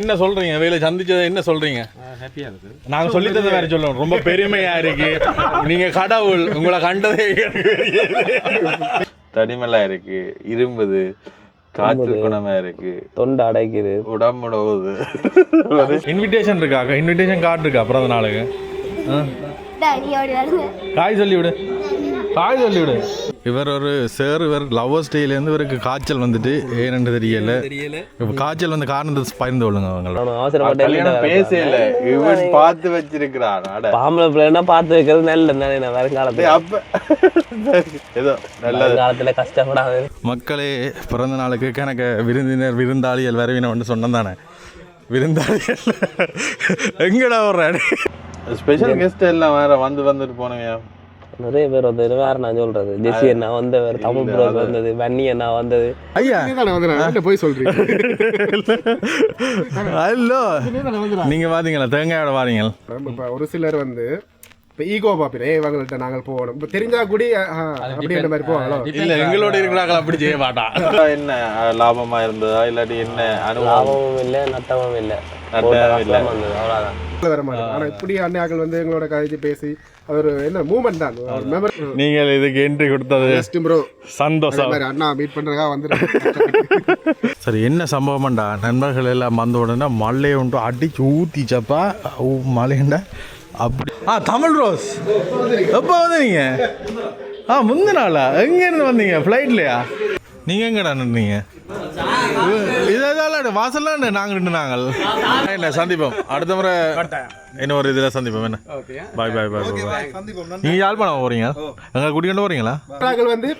என்ன சொல்றீங்க? வேலை சந்திச்சதை என்ன சொல்றீங்க? ஹாப்பியா இருக்கு. நாங்க சொல்லி தந்த மாதிரி சொல்லணும். ரொம்ப பெருமையா இருக்கு. நீங்க கடவுள், உங்களை கண்டதே தடிமலா இருக்கு, இரும்புது, காற்று குணமா இருக்கு, தொண்டை அடைக்குது, உடம்புட போகுது. இன்விடேஷன் இருக்காக்கா? இன்விடேஷன் கார்டு இருக்கா பிறந்த நாளுக்கு? காய் சொல்லி விடு, காய் சொல்லி விடு. இவர் ஒரு சார், இவர் லவ்வர்ஸ் டேலேருந்து இவருக்கு காய்ச்சல் வந்துட்டு ஏன்னு தெரியல. இப்போ காய்ச்சல் வந்து காரணத்தை பகிர்ந்து கொள்ளுங்க. அவங்க பேசல, இவன் பார்த்து வச்சிருக்கிறான். பாம்பளை பிள்ளைன்னா பார்த்து வைக்கிறது நல்ல வருங்காலத்துல. அப்ப ஏதோ நல்ல காலத்துல கஷ்டப்படாது. மக்களே, பிறந்த நாளுக்கு கணக்க விருந்தினர் விருந்தாளிகள் வரவினு சொன்னேன் தானே. விருந்தாளிகள் எங்கடா வர்றாரு? ஸ்பெஷல் கெஸ்ட் எல்லாம் வேற வந்துட்டு போனவையா? நிறைய பேர் வந்தது. வேற நான் சொல்றது, ஜெசி அண்ணா வந்தவர், தமிழ் ப்ரோஸ் வந்தது, வன்னி அண்ணா வந்தது. ஐயா போய் சொல்றீங்க. ஹலோ, நீங்க பாத்தீங்களா தேங்காயோட வாரீங்க? ஒரு சிலர் வந்து ஈகோ பாப்பினே இவங்கள்ட்ட நாங்கள் போகணும், இப்போ தெரிஞ்சா கூடி அப்படின்ற மாதிரி போவாங்களோ? இல்ல, எங்களோட இருக்கிறாங்க அப்படி செய்ய மாட்டான். என்ன லாபமா இருந்ததா இல்லாட்டி என்ன அனுபவம்? லாபமும் இல்லை, நட்டமும் இல்லை, அவ்வளவுதான். வர மாட்டோம். ஆனா இப்படி அண்ணாக்கள் வந்து எங்களோட கதைச்சு பேசி அவர் என்ன மூமெண்ட் தான். நீங்கள் இதுக்கு என்ட்ரி கொடுத்தது ப்ரோ சந்தோஷம். அண்ணா மீட் பண்றதா வந்து. சரி, என்ன சம்பவம்டா? நண்பர்கள் எல்லாம் வந்த உடனே மழையை உண்டு அடிச்சு ஊத்திச்சப்பா மழைண்டா அப்படி. தமிழ் ரோஸ் எப்போ வந்தீங்க? முந்தின நாளா? எங்கேருந்து வந்தீங்க? ஃப்ளைட்லையா? நீங்கள் எங்கடா நின்றீங்க? இதெல்லாம் வாசல்லாம் நாங்கள் நின்றுனாங்கள். இல்லை, சந்திப்போம் அடுத்த முறை, இன்னொரு இதில் சந்திப்போம். என்ன பாய் பாய் பாய் பாய். நீங்கள் யாழ்ப்பாணம் போகிறீங்க? எங்களை கூட்டிகிட்டு போகிறீங்களா? வந்து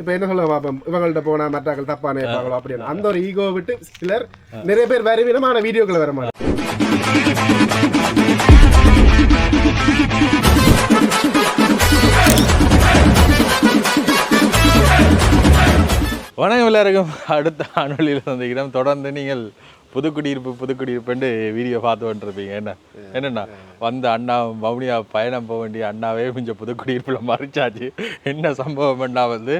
இப்போ என்ன சொல்ல பார்ப்போம், இவங்கள்ட்ட போனால் மற்றாக்கள் தப்பாக நினைப்பாங்களோ அப்படின்னு அந்த ஒரு ஈகோ விட்டு சிலர் நிறைய பேர் வேறு விதமான வீடியோக்களை வர மாட்டாங்க. வணக்கம் எல்லாருக்கும். அடுத்த அனுவலியில் சந்திக்கிறோம். தொடர்ந்து நீங்கள் புதுக்குடியிருப்புன்னு வீடியோ பார்த்து வந்துருப்பீங்க. என்னென்னா வந்த அண்ணா மௌனியா பயணம் போக வேண்டிய அண்ணாவே கொஞ்சம் புதுக்குடியிருப்பில் மறைச்சாச்சு. என்ன சம்பவம்னா வந்து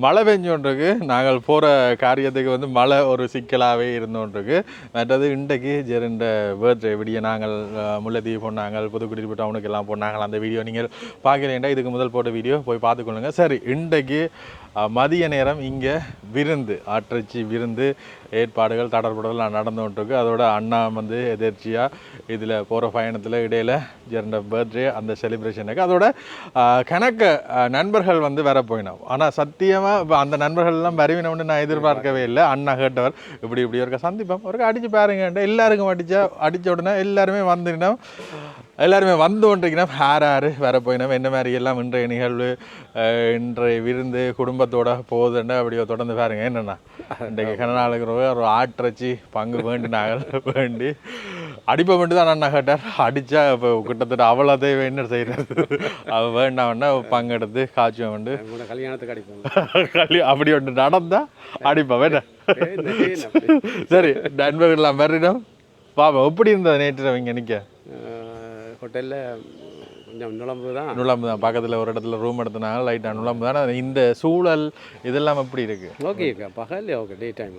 மழை பெஞ்சோன்றிருக்கு. நாங்கள் போகிற காரியத்துக்கு வந்து மழை ஒரு சிக்கலாகவே இருந்தோன்றிருக்கு. மற்றது இன்றைக்கு ஜெருண்ட பர்த்டே விடிய நாங்கள் முல்லைத்தீவு போனாங்க, புதுக்குடியிருப்பு டவுனுக்கு எல்லாம் போனாங்க. அந்த வீடியோ நீங்கள் பார்க்கலேண்டா இதுக்கு முதல் போட்ட வீடியோ போய் பார்த்துக்கொள்ளுங்க. சரி, இன்றைக்கு மதிய நேரம் இங்கே விருந்து, ஆட்டிறைச்சி விருந்து ஏற்பாடுகள் தடர்புடலாம் நடந்துகிட்ருக்கு. அதோட அண்ணா வந்து எதிர்ச்சியாக இதில் போகிற பயணத்தில் இடையில் ஜெருண்ட பர்த்டே அந்த செலிப்ரேஷனுக்கு அதோட கணக்க நண்பர்கள் வந்து வர போயினோம். ஆனால் சத்தியமாக இப்போ அந்த நண்பர்கள்லாம் வருவினோம்னு நான் எதிர்பார்க்கவே இல்லை. அண்ணா கேட்டவர் இப்படி இருக்க சந்திப்போம், ஒரு அடித்து பாருங்கன்ட்டு எல்லாருக்கும் அடித்த உடனே எல்லாருமே வந்துட்டோம். எல்லாருமே வந்து கொண்டிருக்கணும். யார் வர போயினோம், என்ன மாதிரி எல்லாம் இன்றைய நிகழ்வு, இன்றைய விருந்து குடும்பத்தோட போகுதுன்னா அப்படியோ தொடர்ந்து பாருங்க. என்னென்னா இன்றைக்கு கனநாளுக்கு ஒரு ஆட்டிறைச்சி பங்கு வேண்டி அடிப்பை மட்டும் தான் அண்ணா கேட்டார். அடித்தா இப்போ கிட்டத்தட்ட அவ்வளோதையும் என்ன செய்கிறது, அவள் வேண்டாம்னா பங்கெடுத்து காய்ச்சுவன் வந்து கல்யாணத்துக்கு அடிப்போம். அப்படி ஒன்று நடந்தால் அடிப்போம். வேணா சரி, நண்பர்கள்லாம் வர்றினோம். பாப்பா எப்படி இருந்தது நேற்று இங்கே நிற்க? ஹோட்டலில் கொஞ்சம் நுழம்பு தான். பக்கத்தில் ஒரு இடத்துல ரூம் எடுத்தனாங்க, லைட்டாக நுழம்பு தானே. இந்த சூழல் இதெல்லாம் எப்படி இருக்கு? ஓகே, பகல் ஓகே, டே டைம்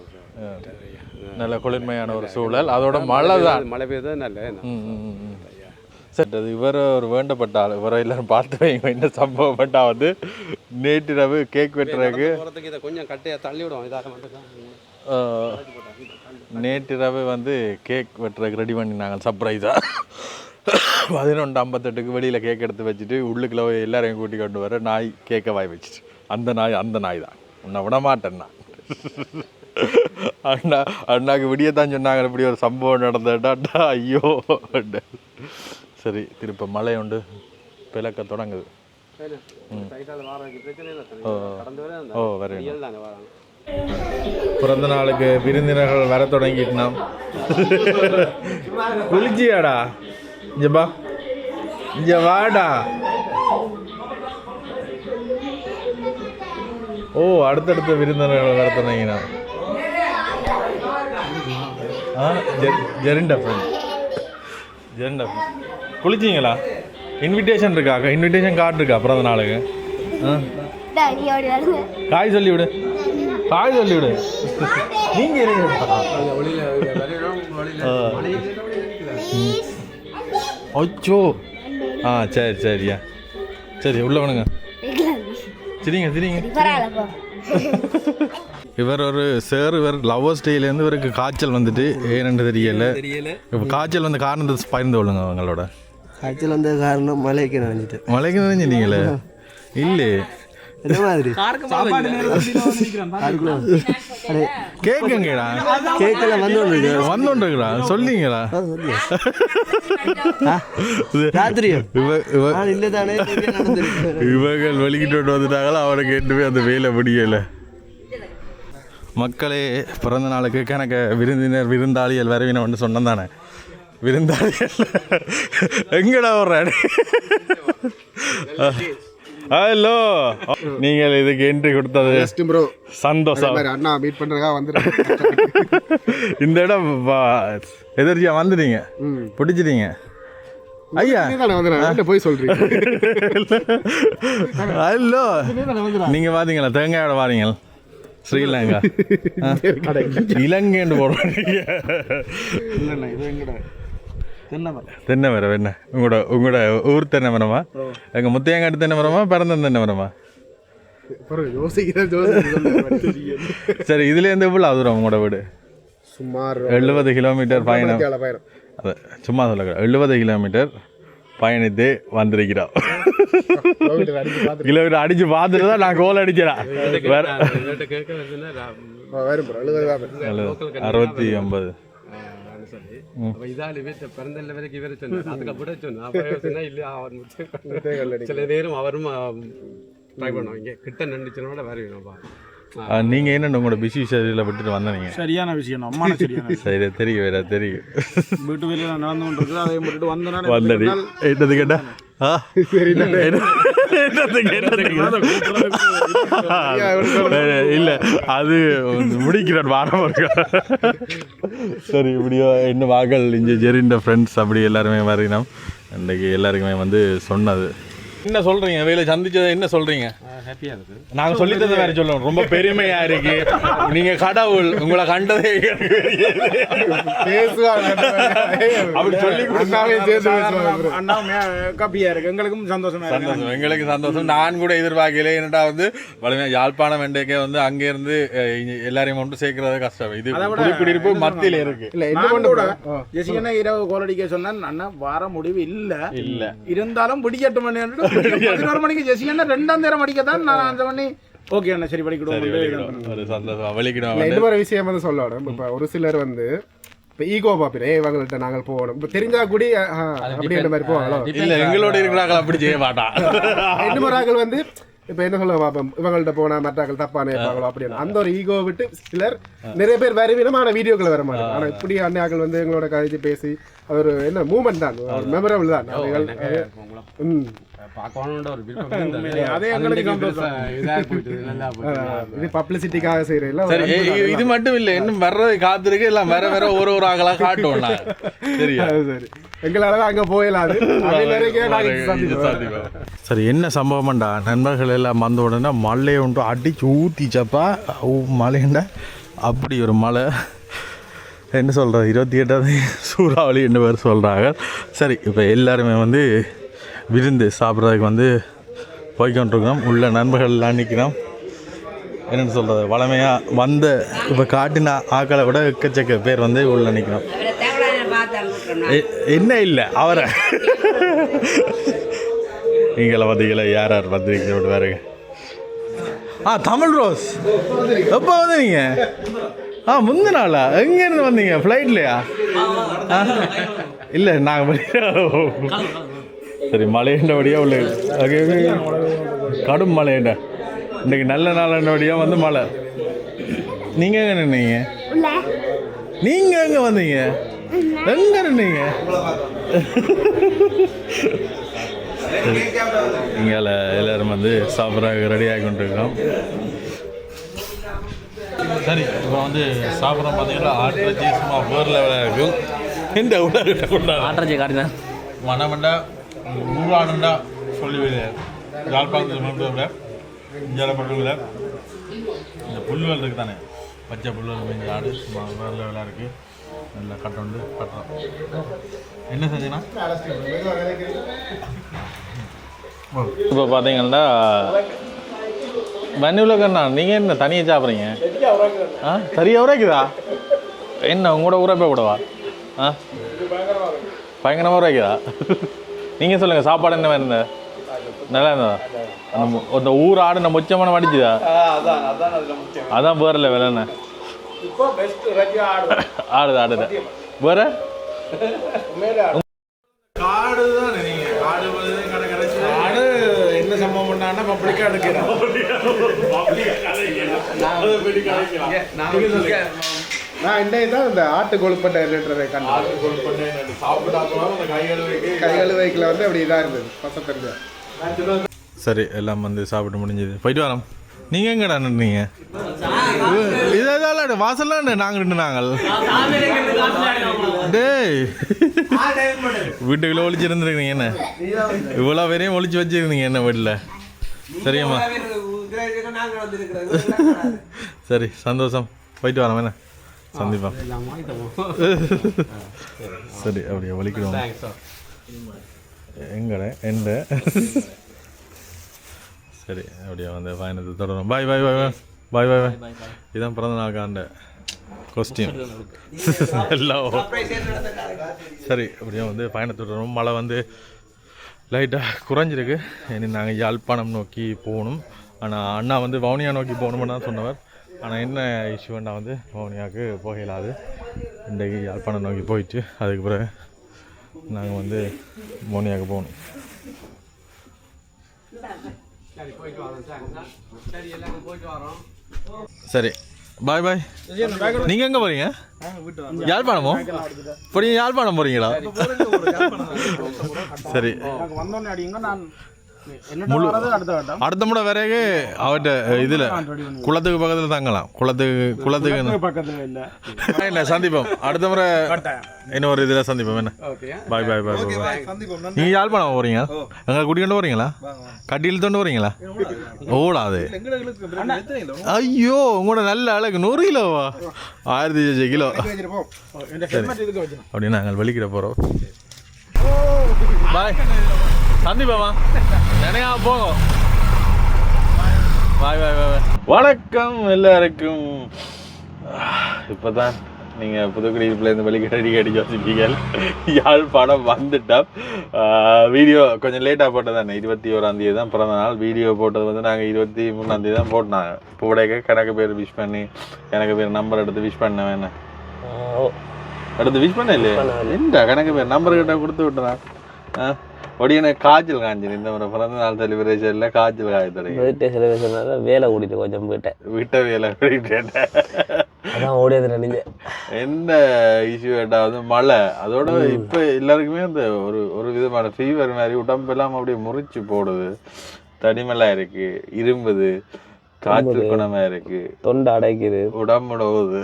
நல்ல குளிர்மையான ஒரு சூழல். அதோட மழை பெய்யுது நல்ல. சரி, அது இவரை ஒரு வேண்டப்பட்ட ஆள். இவரை எல்லாரும் பார்த்து வைங்க. என்ன சம்பவம் பட்டா வந்து நேற்றிரவு கேக் வெட்டுறதுக்கு இதை கொஞ்சம் கட்டையாக தள்ளி விடுவோம். இதாக மட்டும் நேற்றிரவு வந்து கேக் வெட்டுறதுக்கு ரெடி பண்ணினாங்க சர்ப்ரைஸாக. 11:58 வெளியில் கேக் எடுத்து வச்சுட்டு உள்ளுக்குள்ள எல்லாரையும் கூட்டி கொண்டு வர நாய் கேக்கை வாய் வச்சுட்டு, அந்த நாய் தான் உன்னை விட மாட்டேன்னா. அண்ணாக்கு விடியத்தான் சொன்னாங்க இப்படி ஒரு சம்பவம் நடந்தேன்டா. ஐயோ. சரி, திருப்ப மழை உண்டு பிளக்க தொடங்குது. பிறந்த நாளுக்கு விருந்தினர்கள் வர தொடங்கிட்டு குளிச்சியாடா? இங்கப்பா, இங்க வாடா. அடுத்தடுத்த விருந்தினர்கள் வர தொடங்கினா ஜெருண்ட குளிச்சிங்களா? இன்விடேஷன் இருக்காக்கா? இன்விடேஷன் கார்டு இருக்கா பிறந்த நாளுக்கு? காய் சொல்லி விடு, காய் சொல்லி விடு. நீங்கள் அச்சோ ஆ சரி சரியா சரி உள்ள வேணுங்க சரிங்க சரிங்க இவர் ஒரு சார் இவர் லவ்வர்ஸ் டேலேருந்து இவருக்கு காய்ச்சல் வந்துட்டு ஏன்னு தெரியல இப்போ காய்ச்சல் வந்து காரணத்தை பகிர்ந்து கொள்ளுங்க அவங்களோட. காய்ச்சல் வந்த காரணம் மலைக்கு நினைஞ்சிட்டு. மலைக்கு நினைஞ்சிட்டீங்களே இல்லை என்ன மாதிரி கேக்குங்கடா கேக்கெல்லாம் வந்துருக்குறா சொல்லிங்கடா ராத்திரியோ இல்லை தானே இவர்கள் வெளிக்கிட்டு வந்துட்டாங்களா அவரை கேட்டுவே அந்த வேலை முடியலை. மக்களே பிறந்த நாளுக்கு கணக்க விருந்தினர் விருந்தாளிகள் வரவினு சொன்னேன் தானே விருந்தாளிகள் எங்கடா வர்றாரு ஹலோ நீங்கள் இதுக்கு என்ட்ரி கொடுத்தது சந்தோஷம். அண்ணா மீட் பண்றதுக்காக வந்துருக்கேன். இந்த இடம் எதிர்ச்சியா வந்துட்டீங்க பிடிச்சிட்டீங்க ஐயா போய் சொல்றீங்க. ஹலோ நீங்க பாத்தீங்களா தேங்காயோட வாரீங்க ஸ்ரீலங்கா இலங்கைன்னு போடுறீங்க தென்னை மரம் என்ன உங்களோட ஊர் தென்னை மரமா எங்கள் முத்தையங்காட்டு தென்னை மரமா பிறந்த தென்னை மரமா சரி இதுலேருந்து இவ்வளோ தூரம் உங்களோட வீடு சுமார் 70 கிலோமீட்டர் பயணம் அது சும்மா சொல்ல 70 கிலோமீட்டர் பயணித்து வந்திருக்கிறோம். கிலோமீட்டர் அடிச்சு பார்த்துட்டு தான் நான் கோல் அடிக்கிறேன். 60-80 சில நேரம் அவரும் ட்ரை பண்ணுவாங்க கிட்ட நின்றுச்சுனோட வரவேணும்பா. நீங்க என்ன உங்களோட பிஸி ஷெட்யூல விட்டுட்டு வந்தீங்க? சரியான விஷயம் அம்மா சரியான சரி தெரியும் வேற தெரியும் வீட்டு வெளியில நடந்து கொண்டிருக்கு அதை விட்டுட்டு வந்தனால வந்தடி என்னது கேட்டா இல்ல அது முடிக்கிறார் வாரம் சரி இப்படியோ என்ன வாகல் இங்கே ஜெரிண்ட ஃப்ரெண்ட்ஸ் அப்படி எல்லாருமே வரையினோம். இன்றைக்கு எல்லாருக்குமே வந்து சொன்னது என்ன சொல்றீங்க வேலை சந்திச்சதை என்ன சொல்றீங்க? ஹாப்பியா இருக்கு. நாங்க சொல்லி தந்த மாதிரி சொல்லணும் ரொம்ப பெருமையா இருக்கு. நீங்க கடவுள் உங்களை கண்டதே அப்படி சொல்லி அண்ணா காப்பியா இருக்கு எங்களுக்கும் சந்தோஷமா சந்தோஷம் எங்களுக்கு சந்தோஷம். நான் கூட எதிர்பார்க்கல என்னடா வந்து வலிமையா யாழ்ப்பாணம் வெண்டைக்கே வந்து அங்க இருந்து எல்லாரையும் ஒன்று சேர்க்கறது கஷ்டம். இது குடியிருப்பு மத்தியில இருக்கு. ஜெசிகனா இரவு கோலடிக்க சொன்னா அண்ணா வார முடிவு இல்ல இருந்தாலும் பிடிக்கட்டும் 11 மணிக்கு ஜெசிகனா 2ஆம் நேரம் அடிக்கத்தான் நான் 5 மணி ஓகே அண்ணா சரி படிக்கணும் ஒரு சந்தோஷம் வலிக்கணும். இன்னொரு விஷயம் வந்து சொல்லணும். இப்போ ஒரு சிலர் வந்து இப்போ ஈகோ பாப்பினே இவங்கள்ட்ட நாங்கள் போகணும் இப்போ தெரிஞ்சா கூடி அப்படின்ற மாதிரி போவாங்களோ இல்ல எங்களோட இருக்கிறார்கள் அப்படி செய்ய மாட்டான். இன்னொரு ஆக்கள் வந்து இப்போ என்ன சொல்ல பார்ப்போம் இவங்கள்ட்ட போனால் மற்றாக்கள் தப்பான இருப்பாங்களோ அப்படின்னு அந்த ஒரு ஈகோ விட்டு சிலர் நிறைய பேர் வருவினம் ஆனால் வீடியோக்களை வர மாட்டாங்க. ஆனால் இப்படி அண்ணாக்கள் வந்து எங்களோட கழிச்சு பேசி ஒரு என்ன மூமெண்ட் தான் ஒரு மெமரபிள் தான். இது பப்ளிசிட்டிக்காக செய்யறேன். இது மட்டும் இல்ல இன்னும் வர்றது காத்திருக்கு எல்லாம் வேற வேற ஒரு ஆகலா காட்டுவோம். சரியா சரி எங்களால அங்க போயிடலாது. சரி என்ன சம்பவம்டா நண்பர்கள் எல்லாம் வந்த உடனே மழையை ஒன்று அடிச்சு ஊத்திச்சப்பா மழைண்டா அப்படி ஒரு மழை என்ன சொல்கிறது 28ஆம் சூறாவளி என்ன பேர் சொல்கிறாங்க. சரி இப்போ எல்லாருமே வந்து விருந்து சாப்பிட்றதுக்கு வந்து போய்கொண்டிருக்கோம். உள்ள நண்பர்கள்லாம் நிற்கிறோம். என்னென்னு சொல்கிறது வளமையாக வந்த இப்போ காட்டின ஆக்களை விட எக்கச்சக்க பேர் வந்து உள்ள நிற்கிறோம். என்ன இல்லை அவரை நீங்கள பார்த்தீங்களா யார் யார் வந்துருக்கீங்க வேறுங்க. தமிழ் ரோஸ் எப்போ வந்தீங்க? முந்தின நாளா எங்கேருந்து வந்தீங்க? ஃப்ளைட்லையா? இல்லை நாங்கள் சரி மழைன்றபடியாக உள்ள கடும் மழைண்ட இன்றைக்கி நல்ல நாளன்றபடியாக வந்து மழை. நீங்கள் எங்கே நின்னீங்க? நீங்கள் எங்கே வந்தீங்க? எங்கே நின்னீங்க? இங்கே எல்லோரும் வந்து சாப்பிட்றதுக்கு ரெடியாகி கொண்டிருக்கோம். சரி இப்போ வந்து சாப்பிட்ற பார்த்தீங்கன்னா ஆட்ரஜி சும்மா வேறு லெவலாக இருக்கும். இந்த உலகிட்ட ஆட்ரஜி காட்டினா மனமண்டா நூறாண்டுண்டா சொல்லி யாழ்ப்பாணத்தில் மட்டும் இந்தியாவில் இந்த புல்வெல் இருக்குது தானே பச்சை புல்வெல் மேய்ஞ்ச ஆடு சும்மா வேறு லெவலாக இருக்குது. நல்லா கட்டோண்டு கட்டுறோம். என்ன செஞ்சீங்கன்னா இப்போ பார்த்தீங்கன்னா மண்ணுலகண்ணா நீங்கள் என்ன தனியாக சாப்பிட்றீங்க? ஆ சரியாக உரைக்குதா? என்ன உங்களோட உரைப்பை கூடவா? ஆ பயங்கரமாக உரைக்குதா? நீங்கள் சொல்லுங்கள், சாப்பாடு என்ன இருந்த நல்லா இருந்ததா? அந்த ஊர் ஆடு நம்ம முச்சமான மடிச்சுதா? அதான் வேறல வேலைண்ணே ஆடுது வேற காடு தானே நீங்க காடு காடு என்ன சம்பவம் பண்ணான்னா பப்ளிக்கா எடுக்கிறோம். நான் இன்றைக்கு தான் இந்த ஆட்டு கொழுப்பட்டை கண்டு கைகள் வைக்கல வந்து அப்படி இதாக இருந்தது பசத்தறிஞ்சா. சரி எல்லாம் வந்து சாப்பிட்டு முடிஞ்சது, போயிட்டு வரோம். நீங்கள் எங்கடா நின்றீங்க? இதெல்லாம் வாசல்லாம் நாங்கள் நின்று நாங்கள் டேய் வீட்டுக்குள்ளே ஒழிச்சிருந்துருக்கீங்க என்ன? இவ்வளோ பேரையும் ஒழிச்சு வச்சுருந்தீங்க என்ன வீட்டில்? சரியாம்மா, சரி சந்தோஷம், போயிட்டு வரோம் என்ன சந்திப்பா. சரி அப்படியே ஒழிக்கிடுவோம் எங்கட எந்த. சரி அப்படியே வந்து பயணத்தை தொடரும். பாய் பாய் பாய் பாய் பாய் பாய். இதுதான் பிறந்த நாளுக்காண்ட காஸ்டியூம் எல்லாம். சரி அப்படியே வந்து பயணத்தை தொடரும். மழை வந்து லைட்டாக குறைஞ்சிருக்கு. இனி நாங்கள் யாழ்ப்பாணம் நோக்கி போகணும். ஆனால் அண்ணா வந்து வவுனியா நோக்கி போகணும்னு தான் சொன்னவர். ஆனால் என்ன இஷ்யூன்னா வந்து வவுனியாவுக்கு போக இயலாது. இன்றைக்கு யாழ்ப்பாணம் நோக்கி போயிட்டு அதுக்கு பிறகு நாங்கள் வந்து வவுனியாவுக்கு போகணும். சரி பாய் பாய். நீங்கள் எங்கே போகிறீங்க? யாழ்ப்பாணமோ? போறீங்க? யாழ்ப்பாணம் போகிறீங்களா? சரி அடுத்த முறை வரைக்கு அவட்ட இதில் குளத்துக்கு பக்கத்தில் தங்கலாம். குளத்துக்கு இல்லை சந்திப்போம். அடுத்த முறை இன்னொரு இதில் சந்திப்போம் என்ன. பாய் பாய் பாய் பாய். நீங்கள் யாழ்ப்பாணம் போகிறீங்க? எங்களை கூட்டிகிட்டு போகிறீங்களா? கட்டியில் தொண்டு போகிறீங்களா? ஓடாது. ஐயோ உங்களோட நல்ல அழகு 100 கிலோவா? 1000 கிலோ. அப்படி நாங்கள் வெளிக்கிட போகிறோம். பாய் சந்திப்பாமா, நினையா போகும். பாய் பாய் பாய். வணக்கம் எல்லாருக்கும். இப்போ தான் நீங்கள் புதுக்குடியிருப்புலேருந்து வெளிக்கிட்ட அடிக்க வச்சுருக்கீங்க. யாழ்ப்பாணம் வந்துட்டோம். வீடியோ கொஞ்சம் லேட்டாக போட்டது தானே. 21ஆம் தான் பிறந்த நாள். வீடியோ போட்டது வந்து நாங்கள் 23ஆம் தான் போட்டாங்க. போடைக்க கணக்கு பேர் விஷ் பண்ணி எனக்கு பேர் நம்பர் எடுத்து விஷ் பண்ண வேணேன். எடுத்து விஷ் பண்ண இல்லையா? இல்லை கணக்கு பேர் நம்பர் கிட்ட கொடுத்து விட்டுறேன். ஒடியான காய்ச்சல் காய்ச்சல். இந்த ஒரு பிறந்த நாள் செலிப்ரேஷன்ல காய்ச்சல் காய்ச்சல் வேலை கூட்டிட்டு கொஞ்சம் வீட்டை வேலை கூட்டிட்டேன். அதான் ஓடியது நினைஞ்ச. என்ன இஷ்யூ கேட்டா வந்து மழை. அதோட இப்ப எல்லாருக்குமே அந்த ஒரு விதமான ஃபீவர் மாதிரி உடம்பெல்லாம் அப்படியே முறிச்சு போடுது. தனிமலா இருக்கு, இரும்புது, காய்ச்சல் குணமா இருக்கு, தொண்டை அடைக்குது, உடம்புட போகுது.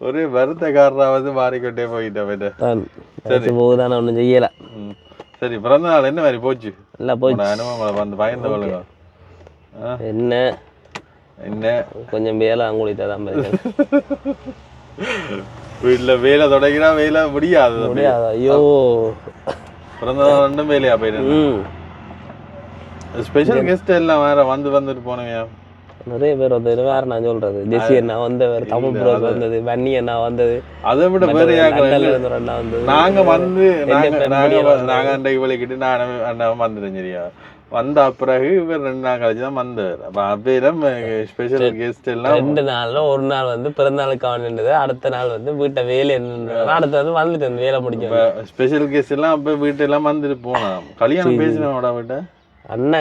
ஒரே வருத்தக்காரராவது மாறிக்கிட்டே போயிட்டேன். சரி போகுதான ஒன்றும் செய்யல. சரி பிறந்த நாள் என்ன மாதிரி போச்சு? நல்லா போச்சு. அனுபவம் வந்து பயந்த கொள்ளுங்க. என்ன என்ன கொஞ்சம் வேலை அங்குளித்தா தான் வீட்டுல வேலை தொடங்கினா வேலை முடியாது. ஐயோ பிறந்த நாள் ரெண்டும் வேலையா போயிட்டு. ஸ்பெஷல் கெஸ்ட் எல்லாம் வேற வந்துட்டு போனவங்க நிறைய பேர் வந்தது. வேற நான் சொல்றது ஜெசி அண்ணா வந்தவர், தமிழ் ப்ரோஸ் வந்தது, வன்னி அண்ணா வந்தது. அதை விட வேற அண்ணா வந்து நாங்க அன்றைக்கு விளக்கிட்டு நானும் அண்ணாவும் வந்துட்டேன். சரியா வந்த பிறகு இவர் 2 நாள் கழிச்சு தான் வந்தார். அப்ப அப்பையிடம் ஸ்பெஷல் கெஸ்ட் எல்லாம் 2 நாள்ல ஒரு நாள் வந்து பிறந்தநாளுக்கு அவனுன்றது, அடுத்த நாள் வந்து வீட்டை வேலை அடுத்த வந்து வந்துட்டு வந்து வேலை முடிக்கும். ஸ்பெஷல் கெஸ்ட் எல்லாம் அப்ப வீட்டு எல்லாம் வந்துட்டு போனோம். கல்யாணம் பேசினோட வீட்டை அண்ணா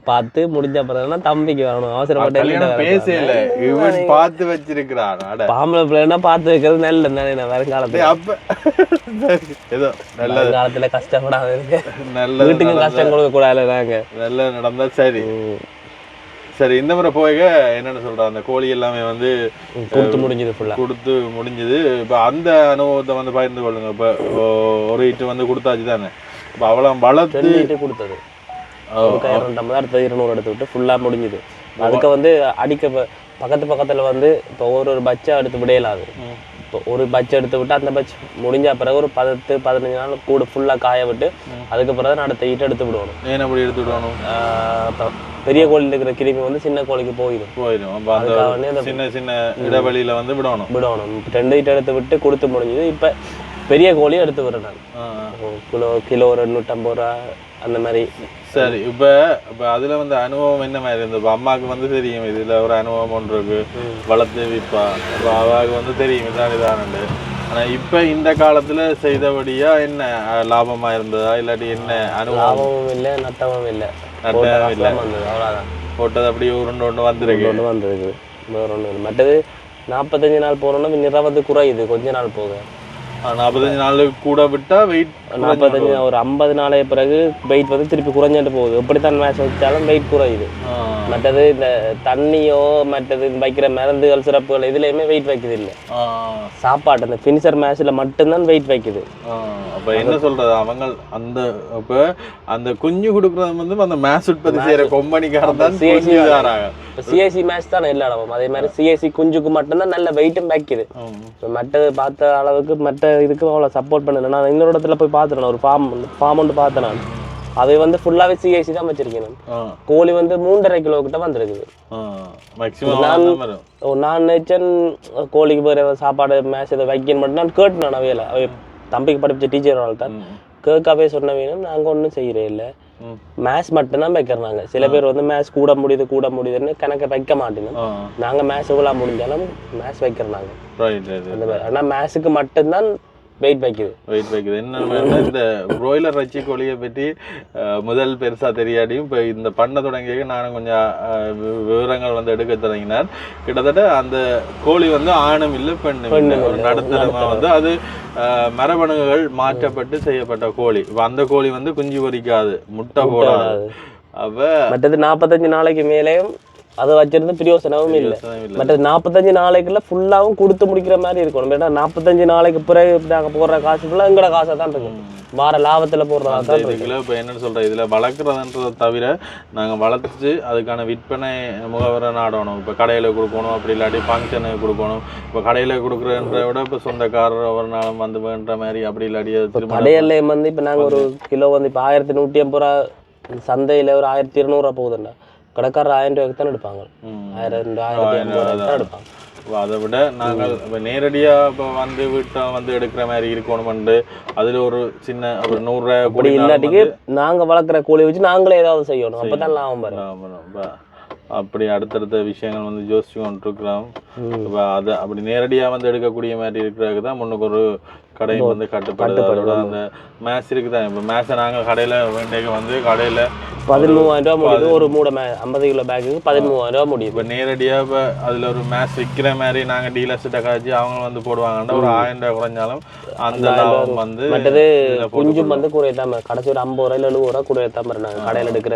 பார்த்து முடிஞ்ச பிறகுனா தம்பிக்கு வரணும். அவசரப்பட்ட பேசல இவன் பார்த்து வச்சிருக்கிறான். பாம்பளை பிள்ளைன்னா பார்த்து வைக்கிறது நல்லது தானே. நான் வருங்காலத்துல அப்ப ஏதோ நல்ல காலத்துல கஷ்டப்படாம இருக்கு. நல்ல வீட்டுக்கு கஷ்டம் கொடுக்க கூடாது. நாங்க நல்லா நடந்தா சரி. சரி இந்த முறை போக என்னன்னு சொல்றாங்க, அந்த கோழி எல்லாமே வந்து கொடுத்து முடிஞ்சது, ஃபுல்லா கொடுத்து முடிஞ்சது. இப்ப அந்த அனுபவத்தை வந்து பகிர்ந்து கொள்ளுங்க. இப்ப ஒரு இட்டு வந்து கொடுத்தாச்சு தானே. இப்ப அவ்வளோ வளர்த்து கொடுத்தது 200 எடுத்து விட்டு ஃபுல்லா முடிஞ்சுது. அதுக்கு வந்து அடிக்க பக்கத்துல வந்து இப்போ ஒரு பச்சை எடுத்து விடையலாது. இப்போ ஒரு பட்ச் எடுத்து விட்டு அந்த பட்ச் முடிஞ்ச பிறகு ஒரு 10-15 நாள் கூட ஃபுல்லாக காய விட்டு அதுக்கு பிறகு தான் அடுத்த ஈட்டை எடுத்து விடணும். ஏன் அப்படி எடுத்து விடணும்? இப்போ பெரிய கோழியில் இருக்கிற கிருமி வந்து சின்ன கோழிக்கு போயிடும். அப்போ அந்த சின்ன சின்ன இடைவெளியில் வந்து விடணும். 2 ஈட்டை எடுத்து விட்டு கொடுத்து முடிஞ்சது. இப்போ பெரிய கோழியும் எடுத்து விடுறேன் நான். கிலோ ஒரு 250 ரூபா அந்த மாதிரி. சரி, இப்போ அதில் வந்து அனுபவம் என்ன மாதிரி இருந்தது? இப்போ அம்மாவுக்கு வந்து தெரியும் இதில் ஒரு அனுபவம் ஒன்று இருக்கு, வளர்த்து விற்பா. இப்போ அவாவுக்கு வந்து தெரியும் இதான் இதானு. ஆனால் இப்போ இந்த காலத்தில் செய்தபடியா என்ன லாபமாக இருந்ததா இல்லாட்டி என்ன அனுபவம்? லாபமும் இல்லை நட்டமும் இல்லை. நட்டமும் இல்லை, அவ்வளோதான். போட்டது அப்படியே ஒன்று வந்துருக்கு. வேறு ஒன்றும் இல்லை. மற்றது 45 நாள் போனோன்னா நிறவது குறையுது கொஞ்ச நாள் போக. 45 நாளுக்கு கூட விட்டா வெயிட் 45 ஒரு 50 நாளைக்கு பிறகு வெயிட் வந்து திருப்பி குறைஞ்சிட்டு போகுது. எப்படித்தான் மேட்ச் வச்சாலும் வெயிட் குறையுது. மற்றது இந்த தண்ணியோ மற்றது வைக்கிற மருந்துகள் சிறப்புகள் இதுலையுமே வெயிட் வைக்குது இல்லை. சாப்பாடு அந்த ஃபினிஷர் மேட்ச்ல மட்டும்தான் வெயிட் வைக்குது. அப்போ என்ன சொல்றது அவங்க அந்த இப்போ அந்த குஞ்சு கொடுக்குறது வந்து அந்த மேட்ச் உற்பத்தி செய்யற கம்பெனிக்காரன் தான் சிஐசி மேட்ச் தான் எல்லா இடமும். அதே மாதிரி சிஐசி குஞ்சுக்கு மட்டும்தான் நல்ல வெயிட்டும் வைக்குது. மற்றது பார்த்த அளவுக்கு மற்ற இதுக்கு அவ்வளோ சப்போர்ட் பண்ணல. நான் இன்னொரு இடத்துல போய் பார்த்துட்டேன், ஒரு ஃபார்ம் ஒன்று பார்த்தேன் நான். அது வந்து ஃபுல்லாகவே சிஐசி தான் வச்சிருக்கேன். கோழி வந்து 3.5 கிலோ கிட்ட வந்துருக்குது. நான் நினைச்சேன் கோழிக்கு போகிற சாப்பாடு மேட்ச் இதை வைக்கணும் மட்டும் நான் கேட்டேன். அவையில அவை தம்பிக்கு படிப்பிச்ச டீச்சர் வாழ்த்தான் கேட்கவே சொன்ன வேணும். நாங்கள் ஒன்றும் செய்கிறே இல்லை, மேட்ச் மட்டும்தான் வைக்கிறாங்க. சில பேர் வந்து மேட்ச் கூட முடியுதுன்னு கணக்கை வைக்க மாட்டேங்க. நாங்கள் மேட்ச் எவ்வளோ முடிஞ்சாலும் மேட்ச் வைக்கிறாங்க அந்த மாதிரி. ஆனால் மேட்ச்சுக்கு மட்டும்தான் வெயிட் வைக்குது. என்ன இந்த பிராய்லர் இறைச்சி கோழியை பற்றி முதல் பெருசா தெரியாடியும் இப்போ இந்த பண்ண தொடங்கிய நானும் கொஞ்சம் விவரங்கள் வந்து எடுக்க தொடங்கினார். கிட்டத்தட்ட அந்த கோழி வந்து ஆணும் இல்லை பெண்ணு ஒரு நடுத்தரமா வந்து அது மரபணுகள் மாற்றப்பட்டு செய்யப்பட்ட கோழி. இப்போ அந்த கோழி வந்து குஞ்சு பொரிக்காது, முட்டை போடாது. அப்ப மற்றது 45 நாளைக்கு மேலேயும் அதை வச்சிருந்து பிரயோசனமும் இல்லை. மற்ற 45 நாளைக்குள்ள ஃபுல்லாகவும் கொடுத்து முடிக்கிற மாதிரி இருக்கணும். ஏன்னா 45 நாளைக்கு பிறகு நாங்கள் போடுற காசு ஃபுல்லாக எங்களோட காசாக தான் இருக்கும். வார லாபத்தில் போடுறதா தான் இருக்கு. இப்போ என்னன்னு சொல்கிறேன், இதில் வளர்க்குறதுன்றதை தவிர நாங்கள் வளர்த்து அதுக்கான விற்பனை முகவரை நாடணும். இப்போ கடையில் கொடுக்கணும், அப்படி இல்லாட்டி ஃபங்க்ஷனுக்கு கொடுக்கணும். இப்போ கடையில் கொடுக்குறன்ற விட இப்போ சொந்தக்காரர் ஒரு நாளும் வந்து வேண்ட மாதிரி அப்படி இல்லாட்டி கடையில் வந்து இப்போ நாங்கள் ஒரு கிலோ வந்து இப்போ 1150 ரூபா, சந்தையில் ஒரு 1200 ரூபா போகுதுண்டா. கடைக்காரர் 1000 ரூபாய்க்கு தான் எடுப்பாங்க. 1000-1200 தான் எடுப்பாங்க. அதை விட நாங்கள் இப்போ நேரடியாக இப்போ வந்து வீட்டை வந்து எடுக்கிற மாதிரி இருக்கணும்னு அதில் ஒரு சின்ன ஒரு 100 ரூபாய் அப்படி இல்லாட்டிக்கு நாங்கள் வளர்க்குற கோழி வச்சு நாங்களே ஏதாவது செய்யணும். அப்போ தான் லாபம் வரும். அப்படி அடுத்தடுத்த விஷயங்கள் வந்து யோசிச்சு கொண்டிருக்கிறோம். இப்போ அதை அப்படி நேரடியாக வந்து எடுக்கக்கூடிய மாதிரி இருக்கிறதுக்கு தான் முன்னுக்கு ஒரு கடையும் வந்து கட்டுப்பாடு. அந்த மேட்ச் இருக்குதான். இப்போ மேட்சை நாங்கள் கடையில் வேண்டிய வந்து கடையில் 13,000 ரூபா முடியுது. ஒரு மூடை 50 கிலோ பேக்கு 13,000 ரூபா முடியும். இப்போ நேரடியாக இப்போ அதில் ஒரு மேட்ச் விற்கிற மாதிரி நாங்கள் டீலர்ஸ்கிட்ட காய்ச்சி அவங்க வந்து போடுவாங்கன்னா ஒரு 1000 ரூபா குறைஞ்சாலும் அந்த லாபம் வந்து மற்றது குஞ்சும் வந்து குறையத்தான் கடைசி ஒரு 50 ரூபா 70 ரூபா குறையத்தான் வரும். நாங்கள் கடையில் எடுக்கிற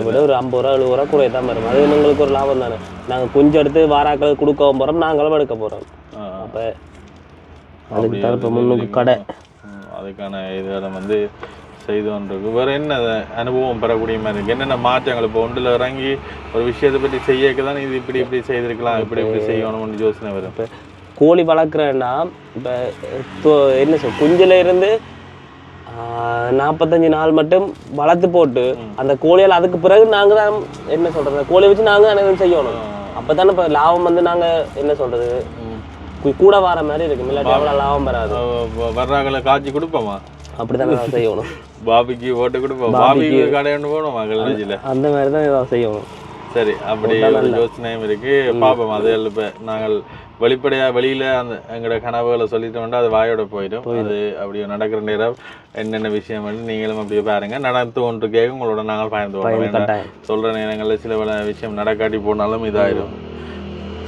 விட ஒரு 50 ரூபா 70 ரூபா குறையத்தான் வரும். அது எங்களுக்கு ஒரு லாபம் தானே. நாங்கள் குஞ்சு எடுத்து வாராக்கள் கொடுக்கவும் போகிறோம், நாங்களும் எடுக்க போகிறோம். அப்போ அதுக்கு தான் இப்போ முன்னுக்கு கடை அதுக்கான இதில் வந்து செய்து கொண்டிருக்கு. வேறு என்ன அனுபவம் பெறக்கூடிய மாதிரி இருக்குது? என்னென்ன மாற்றங்கள் இப்போ ஒன்றில் இறங்கி ஒரு விஷயத்தை பற்றி செய்யக்க தான் இது இப்படி செய்திருக்கலாம், இப்படி செய்யணும்னு யோசனை வரும். இப்போ கோழி வளர்க்குறேன்னா இப்போ என்ன சொல் குஞ்சில் இருந்து 45 நாள் மட்டும் வளர்த்து போட்டு அந்த கோழியால் அதுக்கு பிறகு நாங்கள் தான் என்ன சொல்கிறது கோழி வச்சு நாங்கள் அனைவரும் செய்யணும். அப்போ தானே இப்போ லாபம் வந்து நாங்கள் என்ன சொல்கிறது கூட வர மாதிரி இருக்கு. இல்லாட்டி எவ்வளோ லாபம் வராது. வர்றாங்களை காய்ச்சி கொடுப்போமா? அப்படித்தானே நான் செய்யணும். பாபிக்கு ஓட்டு கொடுப்போம், பாபிக்கு கடையாண்டு போகணும் மகள் அந்த மாதிரி தான் ஏதாவது செய்யணும். சரி, அப்படி யோசனையும் இருக்கு. பார்ப்போம். அது இப்போ நாங்கள் வெளிப்படையாக வெளியில் அந்த எங்களோட கனவுகளை சொல்லிட்டோம்னா அது வாயோட போயிடும். அது அப்படி நடக்கிற நேரம் என்னென்ன விஷயம் வந்து நீங்களும் அப்படியே பாருங்க. நடந்து ஒன்று கேட்க உங்களோட நாங்கள் பயந்து போகிறோம். சொல்கிற நேரங்களில் சில பல விஷயம் நடக்காட்டி போனாலும் இதாயிடும்.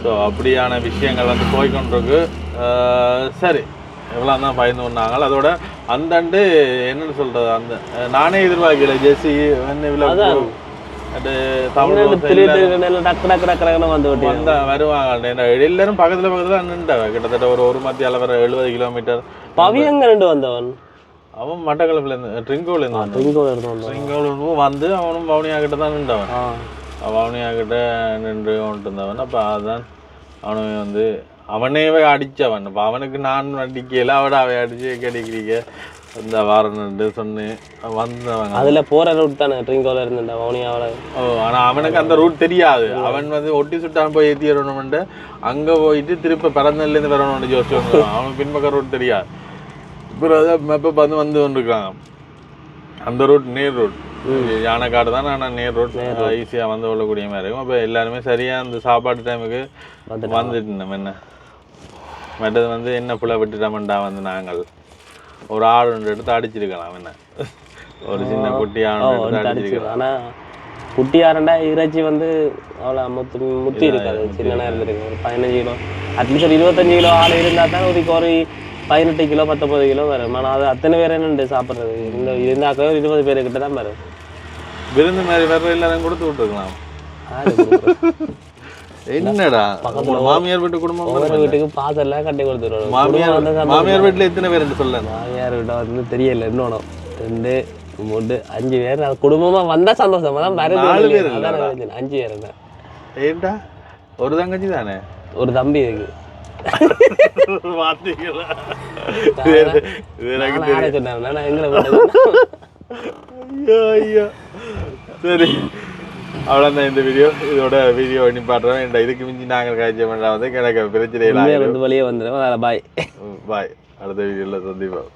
ஸோ அப்படியான விஷயங்கள் வந்து போய்கொண்டிருக்கு. சரி, எவ்வளோ தான் பயந்து கொண்டாங்க. அதோட அந்தாண்டு என்னென்னு சொல்கிறது, அந்த நானே எதிர்பார்க்கல ஜெர்சி வருவாங்க. எல்லாரும் பக்கத்தில் நின்றவ கிட்டத்தட்ட ஒரு மத்தியால வர 70 கிலோமீட்டர். வந்தவன் அவன் மட்டக்களப்புல இருந்து ட்ரிங்கோல வந்து அவனும் பவுனியா கிட்ட தான் நின்றவன். வவுனியா கிட்ட நின்று கொண்டு இருந்தவன். அப்போ அதுதான் அவனுமே வந்து அவனேவே அடிச்சவன். இப்போ அவனுக்கு நான் அடிக்கல, அவனை அடிச்சு கிடைக்கிறீங்க இந்த வாரன்னு சொன்னு வந்தவங்க. அதுல போற ரூட் தானே ட்ரிங்கோல இருந்துட்டா வவுனியாவோட. ஆனால் அவனுக்கு அந்த ரூட் தெரியாது. அவன் வந்து ஒட்டி சுட்டான் போய் ஏற்றி வரணும்ட்டு அங்கே போயிட்டு திருப்ப பிறந்ததுலேருந்து வரணும்னு யோசிச்சு அவனுக்கு பின்பக்க ரூட் தெரியாது. இப்போ அதான் மெப்பை பார்த்து வந்து கொண்டிருக்காங்க. அந்த ரூட் நேர் ரூட், யானைக்காடு தான். ஆனால் நேர் ரூட் ஈஸியாக வந்து கொள்ளக்கூடிய மாதிரி இருக்கும். அப்போ எல்லாருமே சரியாக அந்த சாப்பாட்டு டைமுக்கு வந்துட்டு இருந்தோம். என்ன மற்றது வந்து என்ன புள்ள விட்டுட்டோம்டா வந்து நாங்கள் ஒரு ஆடு ஒன்று எடுத்து அடிச்சிருக்கலாம். என்ன ஒரு சின்ன குட்டி ஆடு எடுத்து அடிச்சிருக்கலாம். ஆனால் குட்டி ஆரண்டா இறைச்சி வந்து அவ்வளோ முத்தி இருக்காது, சின்ன இருந்திருக்கு. ஒரு 15 கிலோ அட்லீஸ்ட் ஒரு 25 கிலோ ஆடு இருந்தால் தான் ஒரு 18 கிலோ 19 கிலோ வரும். ஆனால் அது அத்தனை பேர் என்ன சாப்பிட்றது? இந்த இருந்தாக்கவே 20 பேருக்கிட்ட தான் வரும். விருந்து மாதிரி வேற எல்லாரும் கொடுத்து விட்டுருக்கலாம். என்னடா மாமியார் வீட்டு குடும்பம் வீட்டுக்கு பாசெல்லாம் கட்டி கொடுத்துருவோம். மாமியார் வீட்டுல எத்தனை பேர் சொல்ல? மாமியார் வீட்டை வந்து தெரியல, இன்னொன்று 2 3 5 பேர். அது குடும்பமா வந்தா சந்தோஷமா தான் வருது. 4 பேர் 5 பேர் என்ன? ஏண்டா ஒரு தங்கச்சி தானே, ஒரு தம்பி இருக்கு. சரி அவ்வளோதான் இந்த வீடியோ. இதோட வீடியோ நிப்பாட்டுறோம். இதுக்கு மிஞ்சி நாங்கள் காய்ச்ச வேண்டாம் வந்து எனக்கு பிரச்சனை இல்லை. வழியே வந்துடும். பாய் பாய். அடுத்த வீடியோவில் சந்திப்போம்.